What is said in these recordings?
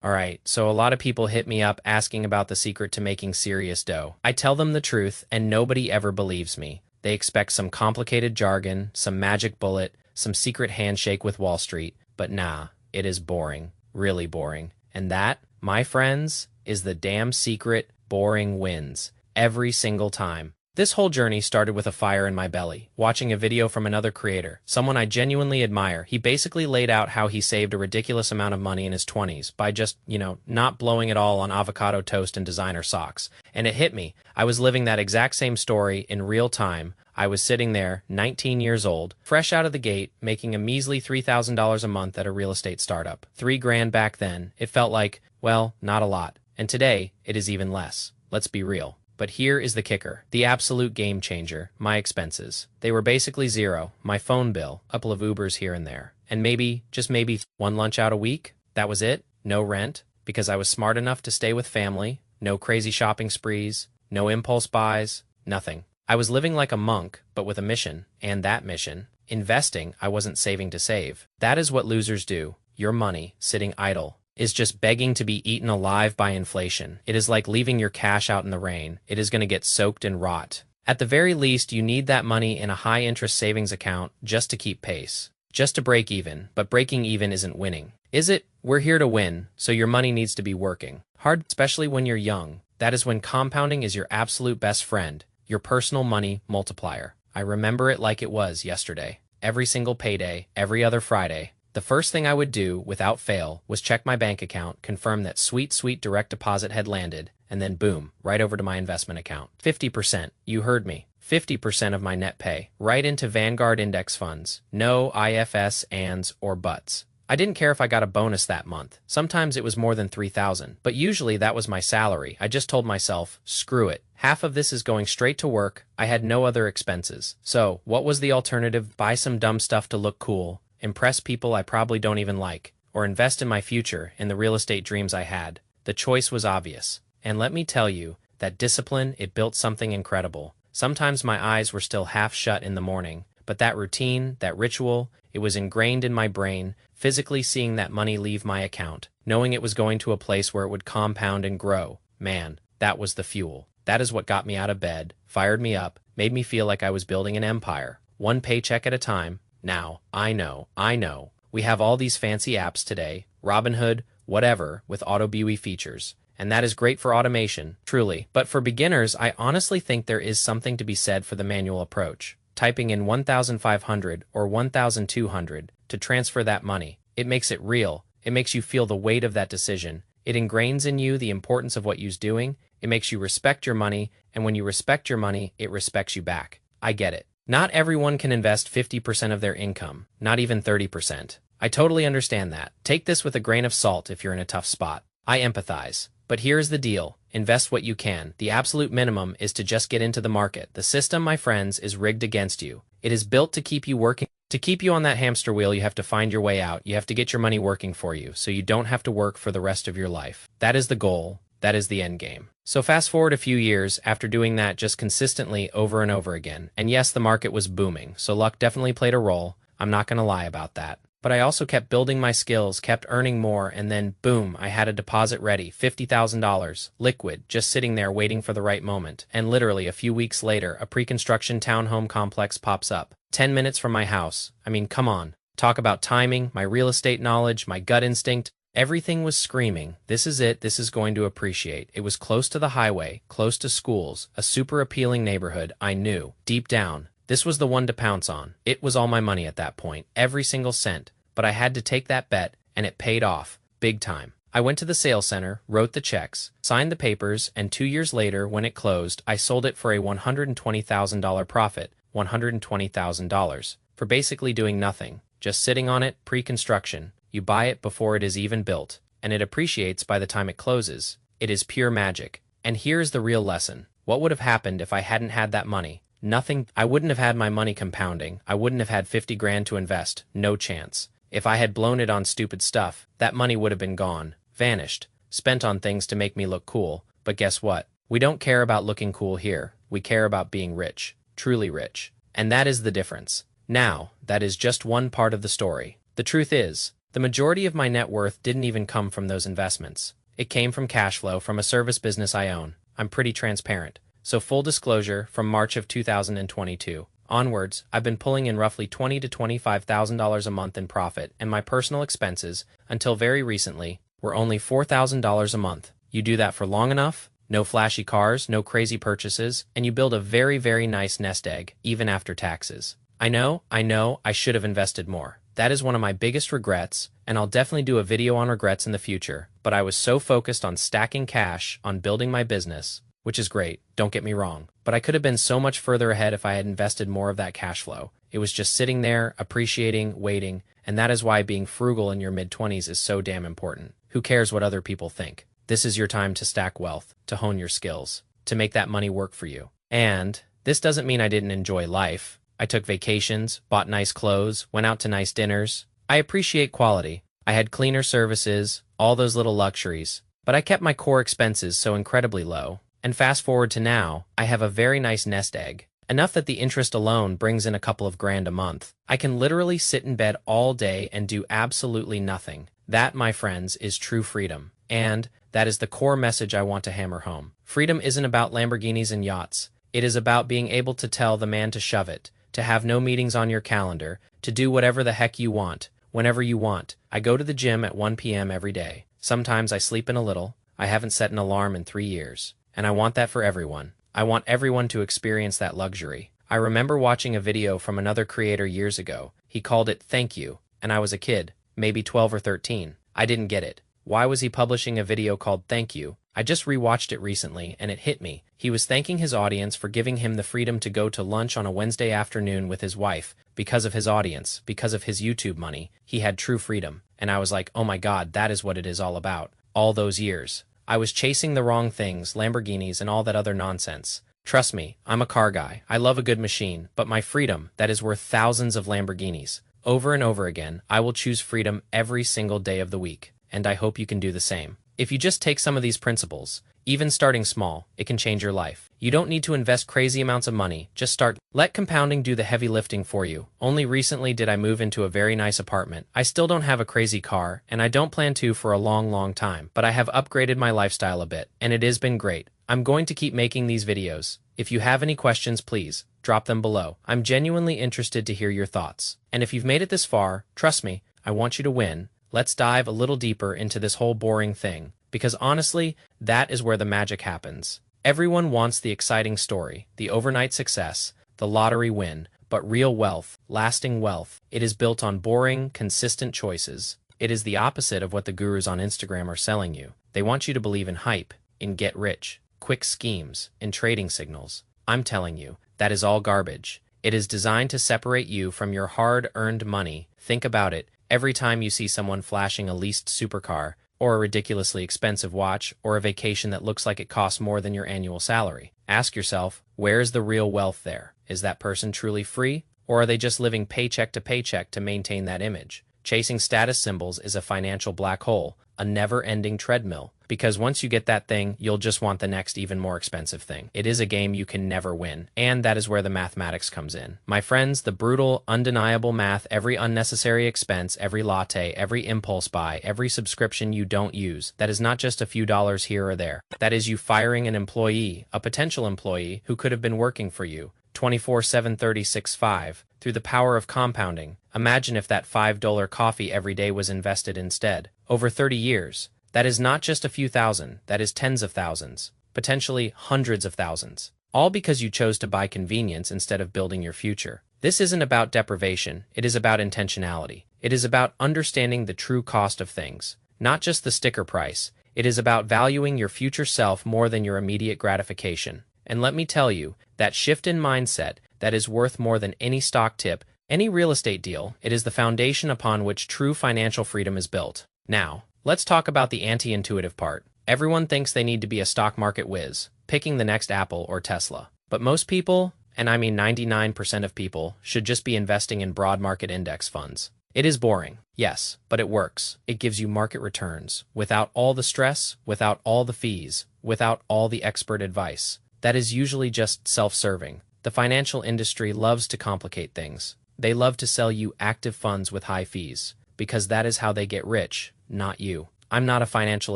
Alright, so a lot of people hit me up asking about the secret to making serious dough. I tell them the truth, and nobody ever believes me. They expect some complicated jargon, some magic bullet, some secret handshake with Wall Street, but nah, it is boring. Really boring. And that, my friends, is the damn secret. Boring wins. Every single time. This whole journey started with a fire in my belly, watching a video from another creator, someone I genuinely admire. He basically laid out how he saved a ridiculous amount of money in his 20s by just, not blowing it all on avocado toast and designer socks. And it hit me. I was living that exact same story in real time. I was sitting there, 19 years old, fresh out of the gate, making a measly $3,000 a month at a real estate startup. $3,000 back then. It felt like, well, not a lot. And today, it is even less. Let's be real. But here is the kicker, the absolute game changer, my expenses. They were basically zero, my phone bill, a couple of Ubers here and there, and maybe, just maybe, one lunch out a week. That was it. No rent, because I was smart enough to stay with family, no crazy shopping sprees, no impulse buys, nothing. I was living like a monk, but with a mission, and that mission, investing. I wasn't saving to save. That is what losers do. Your money, sitting idle, is just begging to be eaten alive by inflation. It is like leaving your cash out in the rain. It is going to get soaked and rot. At the very least, you need that money in a high-interest savings account just to keep pace, just to break even. But breaking even isn't winning, is it? We're here to win, so your money needs to be working hard, especially when you're young. That is when compounding is your absolute best friend, your personal money multiplier. I remember it like it was yesterday. Every single payday, every other Friday. The first thing I would do, without fail, was check my bank account, confirm that sweet direct deposit had landed, and then boom, right over to my investment account. 50%, you heard me. 50% of my net pay, right into Vanguard index funds. No IFS, ands, or buts. I didn't care if I got a bonus that month. Sometimes it was more than $3,000, but usually that was my salary. I just told myself, screw it. Half of this is going straight to work. I had no other expenses. So, what was the alternative? Buy some dumb stuff to look cool, impress people I probably don't even like, or invest in my future, in the real estate dreams I had. The choice was obvious. And let me tell you, that discipline, it built something incredible. Sometimes my eyes were still half shut in the morning, but that routine, that ritual, it was ingrained in my brain, physically seeing that money leave my account, knowing it was going to a place where it would compound and grow. Man, that was the fuel. That is what got me out of bed, fired me up, made me feel like I was building an empire, one paycheck at a time. Now, I know, we have all these fancy apps today, Robinhood, whatever, with auto-BUI features. And that is great for automation, truly. But for beginners, I honestly think there is something to be said for the manual approach. Typing in 1,500 or 1,200 to transfer that money. It makes it real. It makes you feel the weight of that decision. It ingrains in you the importance of what you're doing. It makes you respect your money, and when you respect your money, it respects you back. I get it. Not everyone can invest 50% of their income, not even 30%. I totally understand that. Take this with a grain of salt if you're in a tough spot. I empathize. But here's the deal. Invest what you can. The absolute minimum is to just get into the market. The system, my friends, is rigged against you. It is built to keep you working. To keep you on that hamster wheel, you have to find your way out. You have to get your money working for you, so you don't have to work for the rest of your life. That is the goal. That is the end game. So fast forward a few years after doing that just consistently over and over again. And yes, the market was booming, so luck definitely played a role. I'm not going to lie about that. But I also kept building my skills, kept earning more, and then, boom, I had a deposit ready, $50,000, liquid, just sitting there waiting for the right moment. And literally a few weeks later, a pre-construction townhome complex pops up, 10 minutes from my house. I mean, come on. Talk about timing, my real estate knowledge, my gut instinct. Everything was screaming, this is it, this is going to appreciate. It was close to the highway, close to schools, a super appealing neighborhood. I knew, deep down, this was the one to pounce on. It was all my money at that point, every single cent. But I had to take that bet, and it paid off, big time. I went to the sales center, wrote the checks, signed the papers, and 2 years later, when it closed, I sold it for a $120,000 profit, $120,000, for basically doing nothing, just sitting on it, pre-construction. You buy it before it is even built, and it appreciates by the time it closes. It is pure magic. And here's the real lesson. What would have happened if I hadn't had that money? Nothing. I wouldn't have had my money compounding. I wouldn't have had 50 grand to invest. No chance. If I had blown it on stupid stuff, that money would have been gone, vanished, spent on things to make me look cool. But guess what? We don't care about looking cool here. We care about being rich, truly rich. And that is the difference. Now, that is just one part of the story. The truth is, The majority of my net worth didn't even come from those investments. It came from cash flow from a service business I own. I'm pretty transparent. So full disclosure, from March of 2022 onwards, I've been pulling in roughly $20,000 to $25,000 a month in profit, and my personal expenses, until very recently, were only $4,000 a month. You do that for long enough, no flashy cars, no crazy purchases, and you build a very, very nice nest egg, even after taxes. I know, I should have invested more. That is one of my biggest regrets, and I'll definitely do a video on regrets in the future, but I was so focused on stacking cash, on building my business, which is great, don't get me wrong, but I could have been so much further ahead if I had invested more of that cash flow. It was just sitting there, appreciating, waiting, and that is why being frugal in your mid-20s is so damn important. Who cares what other people think? This is your time to stack wealth, to hone your skills, to make that money work for you. And this doesn't mean I didn't enjoy life. I took vacations, bought nice clothes, went out to nice dinners. I appreciate quality. I had cleaner services, all those little luxuries, but I kept my core expenses so incredibly low. And fast forward to now, I have a very nice nest egg. Enough that the interest alone brings in a couple of grand a month. I can literally sit in bed all day and do absolutely nothing. That, my friends, is true freedom. And that is the core message I want to hammer home. Freedom isn't about Lamborghinis and yachts. It is about being able to tell the man to shove it, to have no meetings on your calendar, to do whatever the heck you want, whenever you want. I go to the gym at 1 p.m. every day. Sometimes I sleep in a little. I haven't set an alarm in 3 years. And I want that for everyone. I want everyone to experience that luxury. I remember watching a video from another creator years ago. He called it "Thank You," and I was a kid, maybe 12 or 13. I didn't get it. Why was he publishing a video called "Thank You"? I just rewatched it recently, and it hit me. He was thanking his audience for giving him the freedom to go to lunch on a Wednesday afternoon with his wife. Because of his audience, because of his YouTube money, he had true freedom. And I was like, oh my God, that is what it is all about. All those years. I was chasing the wrong things, Lamborghinis and all that other nonsense. Trust me, I'm a car guy. I love a good machine, but my freedom, that is worth thousands of Lamborghinis. Over and over again, I will choose freedom every single day of the week. And I hope you can do the same. If you just take some of these principles, even starting small, it can change your life. You don't need to invest crazy amounts of money, just start. Let compounding do the heavy lifting for you. Only recently did I move into a very nice apartment. I still don't have a crazy car, and I don't plan to for a long, long time, but I have upgraded my lifestyle a bit, and it has been great. I'm going to keep making these videos. If you have any questions, please drop them below. I'm genuinely interested to hear your thoughts. And if you've made it this far, trust me, I want you to win. Let's dive a little deeper into this whole boring thing, because honestly, that is where the magic happens. Everyone wants the exciting story, the overnight success, the lottery win, but real wealth, lasting wealth, it is built on boring, consistent choices. It is the opposite of what the gurus on Instagram are selling you. They want you to believe in hype, in get rich, quick schemes, in trading signals. I'm telling you, that is all garbage. It is designed to separate you from your hard-earned money. Think about it. Every time you see someone flashing a leased supercar, or a ridiculously expensive watch, or a vacation that looks like it costs more than your annual salary, ask yourself, where is the real wealth there? Is that person truly free, or are they just living paycheck to maintain that image? Chasing status symbols is a financial black hole, a never-ending treadmill, because once you get that thing, you'll just want the next even more expensive thing. It is a game you can never win, and that is where the mathematics comes in. My friends, the brutal, undeniable math, every unnecessary expense, every latte, every impulse buy, every subscription you don't use, that is not just a few dollars here or there. That is you firing an employee, a potential employee, who could have been working for you 24/7, 36/5, through the power of compounding. Imagine if that $5 coffee every day was invested instead. Over 30 years. That is not just a few thousand, that is tens of thousands, potentially hundreds of thousands. All because you chose to buy convenience instead of building your future. This isn't about deprivation, it is about intentionality. It is about understanding the true cost of things, not just the sticker price. It is about valuing your future self more than your immediate gratification. And let me tell you, that shift in mindset, that is worth more than any stock tip, any real estate deal. It is the foundation upon which true financial freedom is built. Now, let's talk about the anti-intuitive part. Everyone thinks they need to be a stock market whiz, picking the next Apple or Tesla. But most people, and I mean 99% of people, should just be investing in broad market index funds. It is boring, yes, but it works. It gives you market returns, without all the stress, without all the fees, without all the expert advice. That is usually just self-serving. The financial industry loves to complicate things. They love to sell you active funds with high fees. because that is how they get rich, not you. I'm not a financial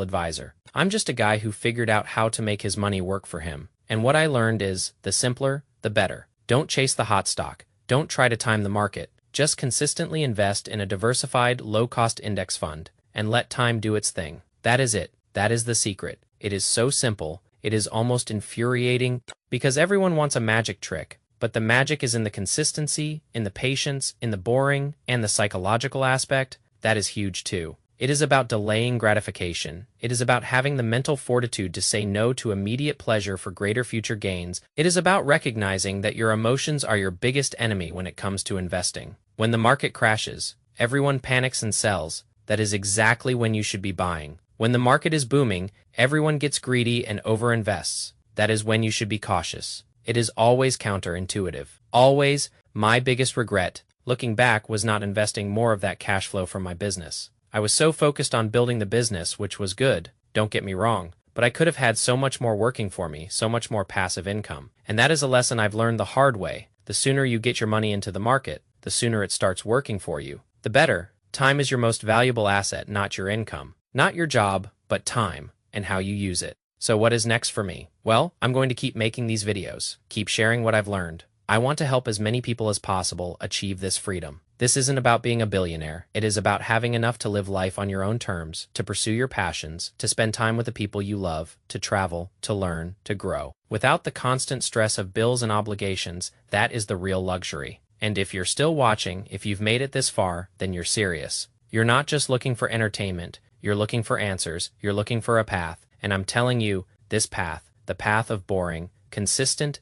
advisor. I'm just a guy who figured out how to make his money work for him. And what I learned is, the simpler, the better. Don't chase the hot stock. Don't try to time the market. Just consistently invest in a diversified, low-cost index fund, and let time do its thing. That is it. That is the secret. It is so simple, it is almost infuriating, because everyone wants a magic trick, but the magic is in the consistency, in the patience, in the boring, and the psychological aspect. That is huge too. It is about delaying gratification. It is about having the mental fortitude to say no to immediate pleasure for greater future gains. It is about recognizing that your emotions are your biggest enemy when it comes to investing. When the market crashes, everyone panics and sells. That is exactly when you should be buying. When the market is booming, everyone gets greedy and overinvests. That is when you should be cautious. It is always counterintuitive. Always. My biggest regret, looking back, was not investing more of that cash flow from my business. I was so focused on building the business, which was good, don't get me wrong, but I could have had so much more working for me, so much more passive income. And that is a lesson I've learned the hard way. The sooner you get your money into the market, the sooner it starts working for you, the better. Time is your most valuable asset, not your income. Not your job, but time, and how you use it. So what is next for me? Well, I'm going to keep making these videos, keep sharing what I've learned. I want to help as many people as possible achieve this freedom. This isn't about being a billionaire. It is about having enough to live life on your own terms, to pursue your passions, to spend time with the people you love, to travel, to learn, to grow. Without the constant stress of bills and obligations, that is the real luxury. And if you're still watching, if you've made it this far, then you're serious. You're not just looking for entertainment. You're looking for answers. You're looking for a path. And I'm telling you, this path, the path of boring, consistent,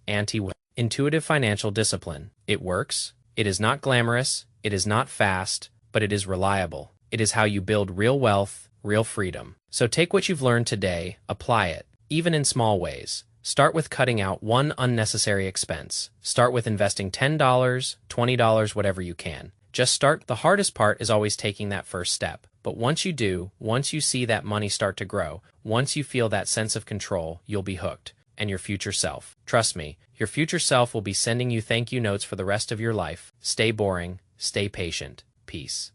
intuitive financial discipline. It works. It is not glamorous. It is not fast, but it is reliable. It is how you build real wealth, real freedom. So take what you've learned today, apply it, even in small ways. Start with cutting out one unnecessary expense. Start with investing $10, $20, whatever you can. Just start. The hardest part is always taking that first step. But once you do, once you see that money start to grow, once you feel that sense of control, you'll be hooked. And your future self, trust me, your future self will be sending you thank you notes for the rest of your life. Stay boring. Stay patient. Peace.